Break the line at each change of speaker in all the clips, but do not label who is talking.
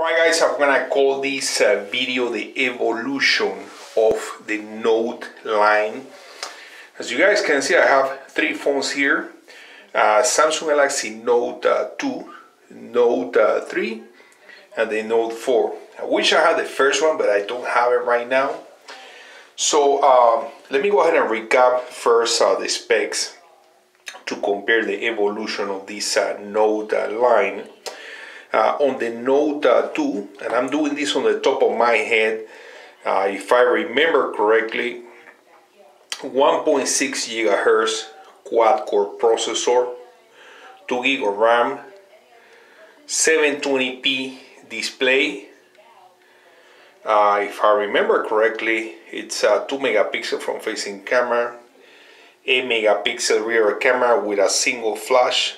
Alright guys, I'm gonna call this video the evolution of the Note line. As you guys can see, I have three phones here. Samsung Galaxy Note 2, Note 3, and the Note 4. I wish I had the first one, but I don't have it right now. So let me go ahead and recap first the specs to compare the evolution of this Note line. On the Note 2, and I'm doing this on the top of my head, if I remember correctly, 1.6 gigahertz quad-core processor, 2 gig of RAM, 720p display. If I remember correctly, it's 2 megapixel front facing camera, 8 megapixel rear camera with a single flash.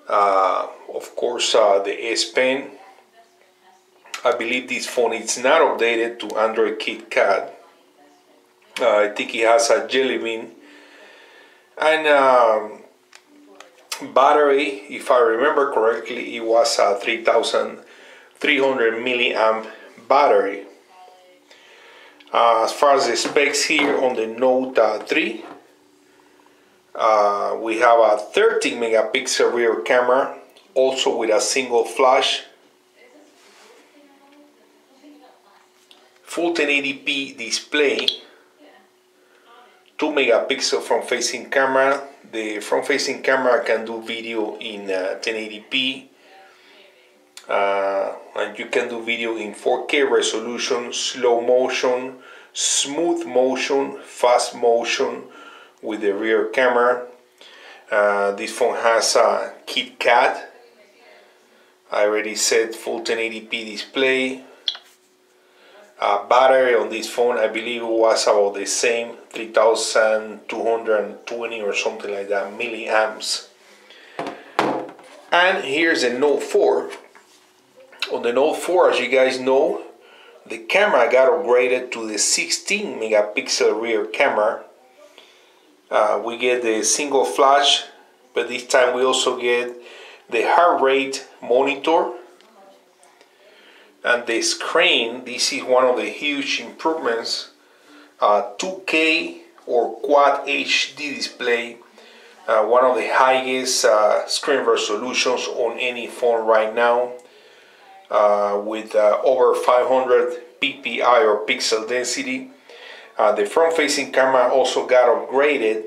Of course, the S Pen. I believe this phone is not updated to Android KitKat. I think it has a Jelly Bean. And battery, if I remember correctly, it was a 3,300 milliamp battery. As far as the specs here on the Note 3, we have a 13 megapixel rear camera, also with a single flash, full 1080p display, 2 megapixel front facing camera. The front facing camera can do video in 1080p, and you can do video in 4K resolution, slow motion, smooth motion, fast motion with the rear camera. This phone has a KitKat. I already said full 1080p display. Battery on this phone, I believe it was about the same, 3,220 or something like that milliamps. And here's the Note 4. On the Note 4, as you guys know, the camera got upgraded to the 16 megapixel rear camera. We get the single flash, but this time we also get the heart rate monitor. And the screen, this is one of the huge improvements. 2K or Quad HD display, one of the highest screen resolutions on any phone right now, with over 500 ppi or pixel density. The front-facing camera also got upgraded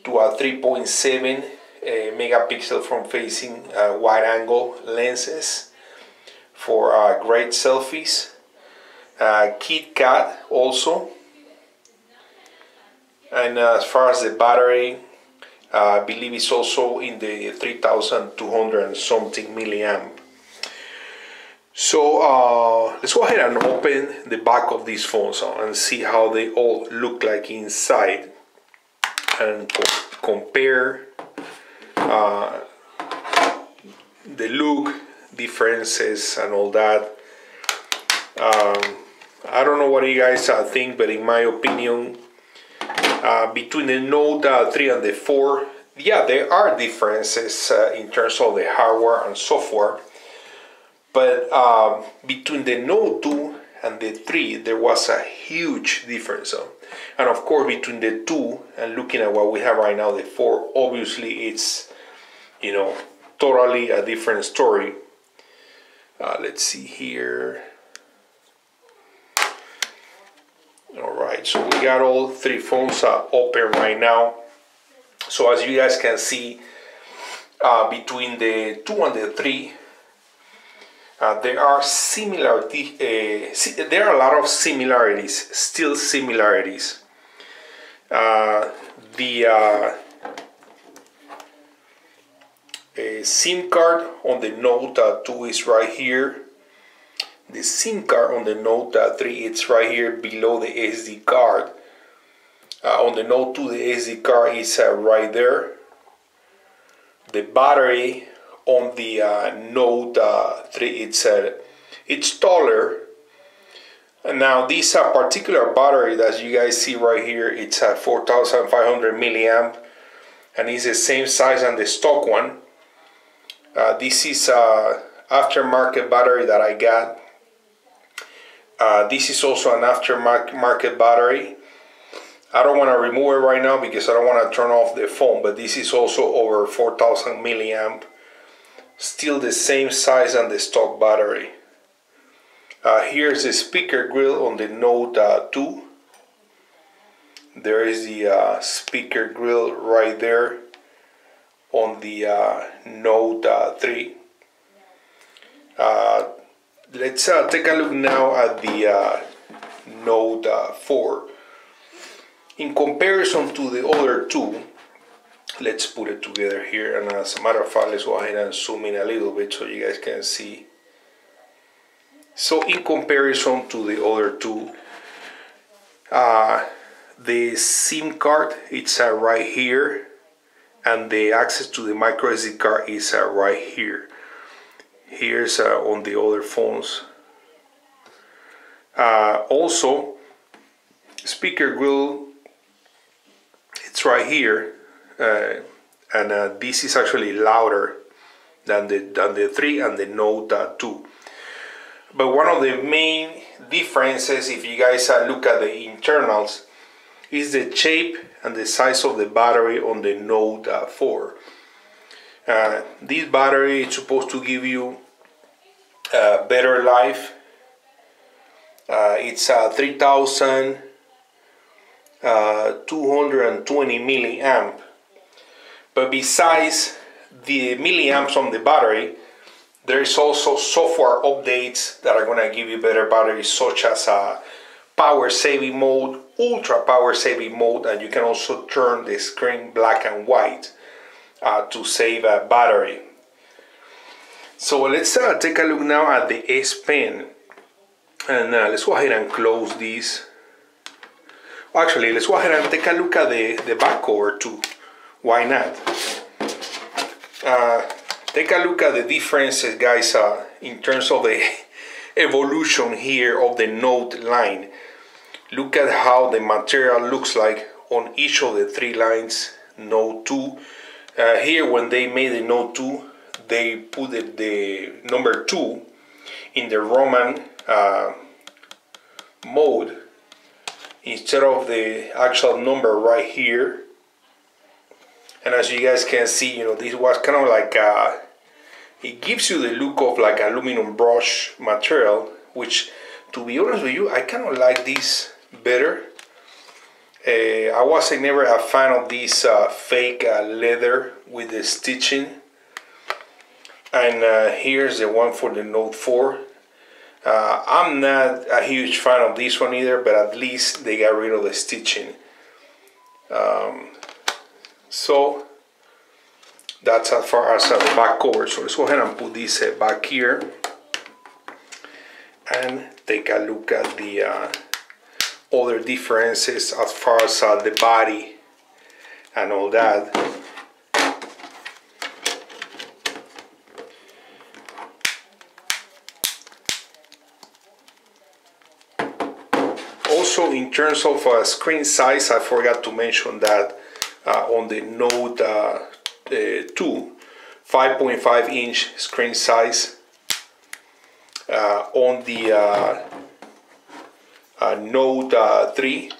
to a 3.7 megapixel front-facing wide-angle lenses for great selfies. KitKat also. And as far as the battery, I believe it's also in the 3,200 and something milliamp. So let's go ahead and open the back of these phones and see how they all look like inside, and compare the look differences and all that. I don't know what you guys think, but in my opinion, between the Note 3 and the 4, yeah, there are differences in terms of the hardware and software. But between the Note 2 and the 3, there was a huge difference. And of course, between the 2 and looking at what we have right now, the 4, obviously it's, you know, totally a different story. Let's see here. Alright, so we got all three phones open right now. So as you guys can see, between the 2 and the 3, there are there are a lot of similarities, still similarities. The SIM card on the Note 2 is right here. The SIM card on the Note 3, it's right here below the SD card. On the Note 2, the SD card is right there. The battery on the Note 3, it's taller. And now this particular battery that you guys see right here, it's 4,500 milliamp, and it's the same size as the stock one. This is aftermarket battery that I got. This is also an aftermarket battery. I don't want to remove it right now because I don't want to turn off the phone, but this is also over 4000 milliamp. Still the same size as the stock battery. Here's the speaker grill on the Note 2. There is the speaker grill right there on the Note 3. Let's take a look now at the Note 4. In comparison to the other two, let's put it together here, and as a matter of fact, let's go ahead and zoom in a little bit so you guys can see. So in comparison to the other two, the SIM card, it's right here, and the access to the micro SD card is right here. Here's on the other phones. Also, speaker grill, it's right here, and this is actually louder than the 3 and the Note 2. But one of the main differences, if you guys look at the internals, is the shape and the size of the battery on the Note 4. This battery is supposed to give you better life. It's 3220 milliamp. But besides the milliamps on the battery, there is also software updates that are going to give you better batteries, such as power saving mode, ultra power saving mode, and you can also turn the screen black and white to save a battery. So let's take a look now at the S Pen, and let's go ahead and close this. Actually, let's go ahead and take a look at the back cover too. Why not? Take a look at the differences, guys, in terms of the evolution here of the Note line. Look at how the material looks like on each of the 3 lines. Note 2. Here, when they made the Note 2, they put the number 2 in the Roman mode instead of the actual number right here. And as you guys can see, you know, this was kind of like it gives you the look of like aluminum brush material, which, to be honest with you, I kind of like this better. I wasn't never a fan of this fake leather with the stitching. And here's the one for the Note 4. I'm not a huge fan of this one either, but at least they got rid of the stitching. So that's as far as the back cover. So let's go ahead and put this back here and take a look at the other differences as far as the body and all that. Also, in terms of screen size, I forgot to mention that on the Note 2, 5.5 inch screen size. On the Note 3,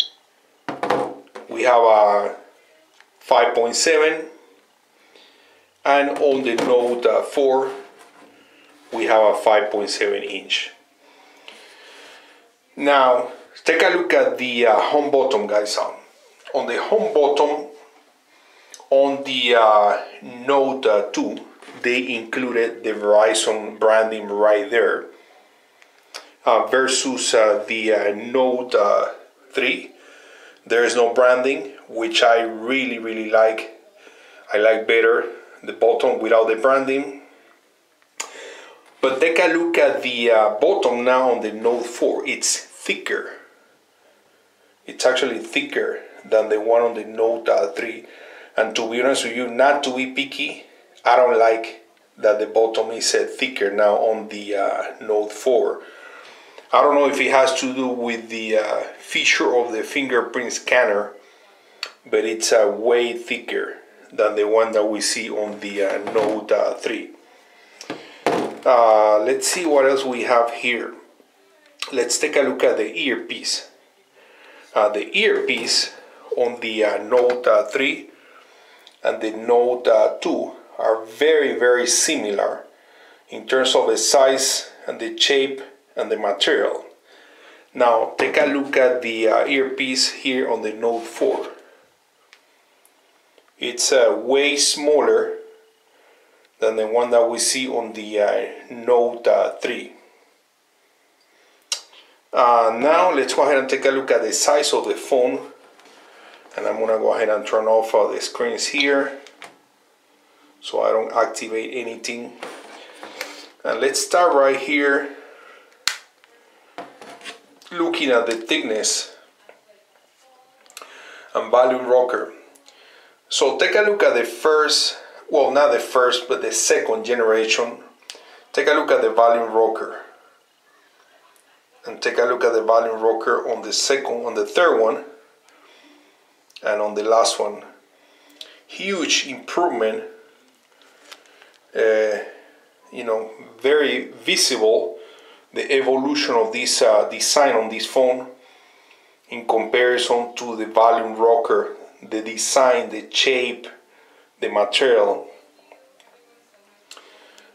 we have a 5.7, and on the Note 4, we have a 5.7 inch. Now, take a look at the home button, guys. On the home button, on the Note 2, they included the Verizon branding right there, versus the Note 3. There is no branding, which I really like. I like better the button without the branding. But take a look at the button now on the Note 4. It's thicker. It's actually thicker than the one on the Note 3. And to be honest with you, not to be picky, I don't like that the bottom is thicker now on the Note 4. I don't know if it has to do with the feature of the fingerprint scanner, but it's way thicker than the one that we see on the Note 3. Let's see what else we have here. Let's take a look at the earpiece. The earpiece on the Note 3 and the Note 2 are very similar in terms of the size and the shape and the material. Now take a look at the earpiece here on the Note 4. It's way smaller than the one that we see on the Note 3. Now let's go ahead and take a look at the size of the phone, and I'm gonna go ahead and turn off the screens here so I don't activate anything. And let's start right here looking at the thickness and volume rocker. So take a look at the first, well, not the first, but the second generation. Take a look at the volume rocker. And take a look at the volume rocker on the third one, and on the last one. Huge improvement. You know, very visible the evolution of this design on this phone in comparison to the volume rocker, the design, the shape, the material.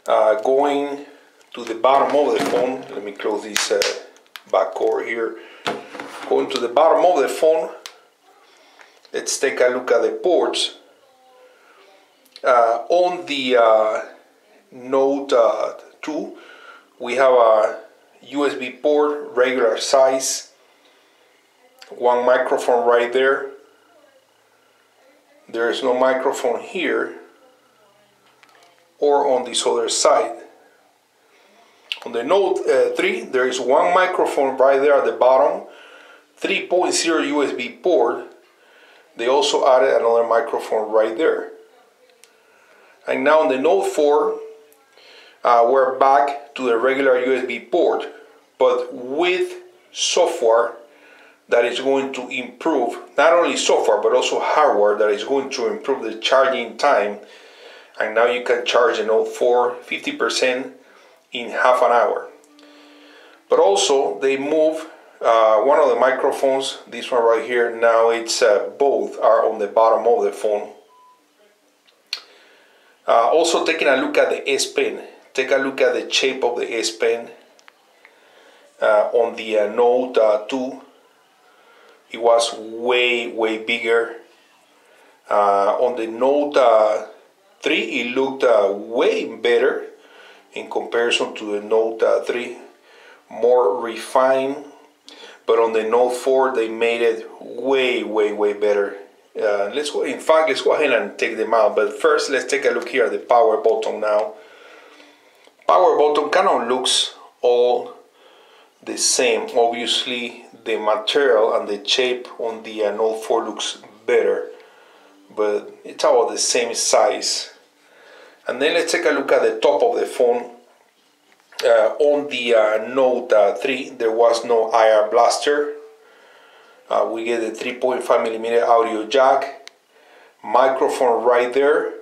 Going to the bottom of the phone, let me close this back cover here. Going to the bottom of the phone, let's take a look at the ports. On the Note 2, we have a USB port, regular size, one microphone right there. There is no microphone here or on this other side. On the Note 3, there is one microphone right there at the bottom, 3.0 USB port. They also added another microphone right there. And now on the Note 4, we're back to the regular USB port, but with software that is going to improve, not only software but also hardware that is going to improve the charging time. And now you can charge the Note 4 50% in half an hour. But also they move one of the microphones, this one right here. Now it's both are on the bottom of the phone. Also taking a look at the S Pen. Take a look at the shape of the S Pen. On the Note 2, it was way bigger. On the Note 3, it looked way better in comparison to the Note 3, more refined. But on the Note 4, they made it way better. Let's go ahead and take them out. But first, let's take a look here at the power button now. Power button kind of looks all the same. Obviously, the material and the shape on the Note 4 looks better, but it's about the same size. And then let's take a look at the top of the phone. On the Note 3, there was no IR blaster. We get the 3.5mm audio jack, microphone right there,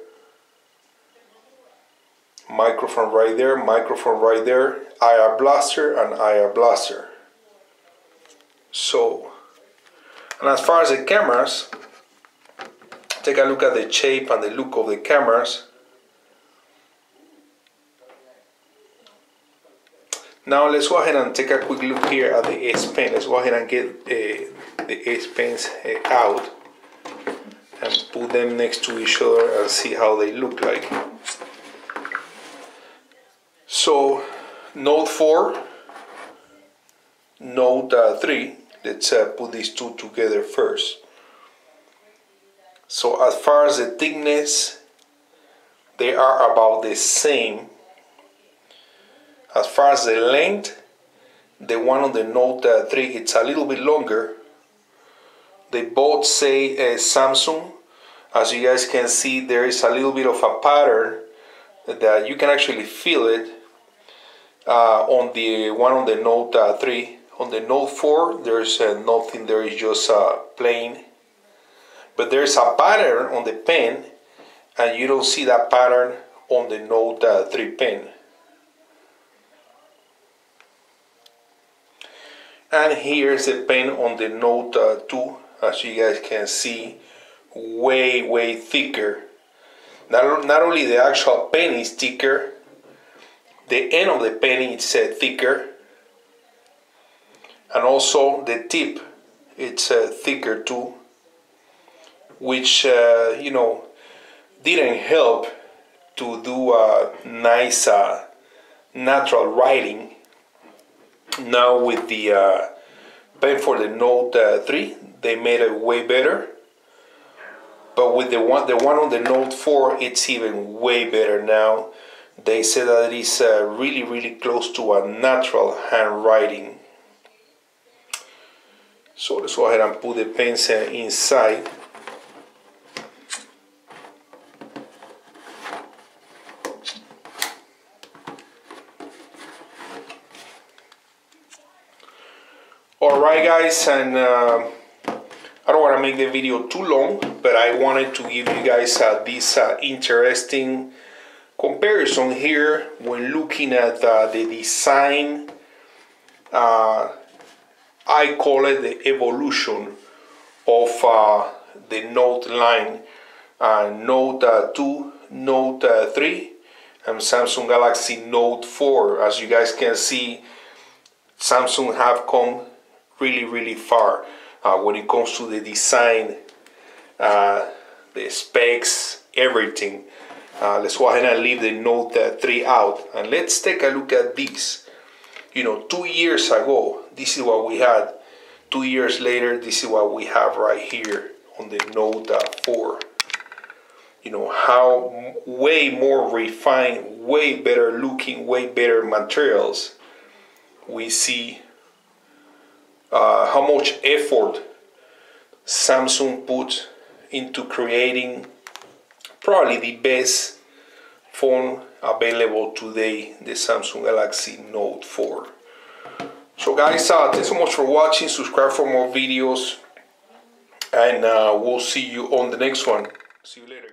microphone right there, microphone right there, IR blaster and IR blaster. So, and as far as the cameras, take a look at the shape and the look of the cameras. Now let's go ahead and take a quick look here at the S Pen. Let's go ahead and get the S Pens out and put them next to each other and see how they look like. So Note 4, Note 3, let's put these two together first. So as far as the thickness, they are about the same. As far as the length, the one on the Note 3, it's a little bit longer. They both say Samsung. As you guys can see, there is a little bit of a pattern that you can actually feel it on the one on the Note 3. On the Note 4, there's nothing, there is just plain. But there's a pattern on the pen, and you don't see that pattern on the Note 3 pen. And here's the pen on the Note 2, as you guys can see, way thicker. Not only the actual pen is thicker, the end of the pen is thicker, and also the tip it's thicker too, which you know, didn't help to do a nice natural writing. Now with the pen for the Note 3, they made it way better. But with the one on the Note 4, it's even way better now. They say that it is really close to a natural handwriting. So let's go ahead and put the pens inside. Alright guys, and I don't want to make the video too long, but I wanted to give you guys this interesting comparison here when looking at the design. I call it the evolution of the Note line, Note 2, Note 3, and Samsung Galaxy Note 4. As you guys can see, Samsung have come really far when it comes to the design, the specs, everything. Let's go ahead and leave the Note 3 out, and let's take a look at this. You know, 2 years ago, this is what we had. 2 years later, this is what we have right here on the Note 4. You know, how way more refined, way better looking, way better materials. We see how much effort Samsung put into creating probably the best phone available today, the Samsung Galaxy Note 4. So guys, thanks so much for watching. Subscribe for more videos, and we'll see you on the next one. See you later.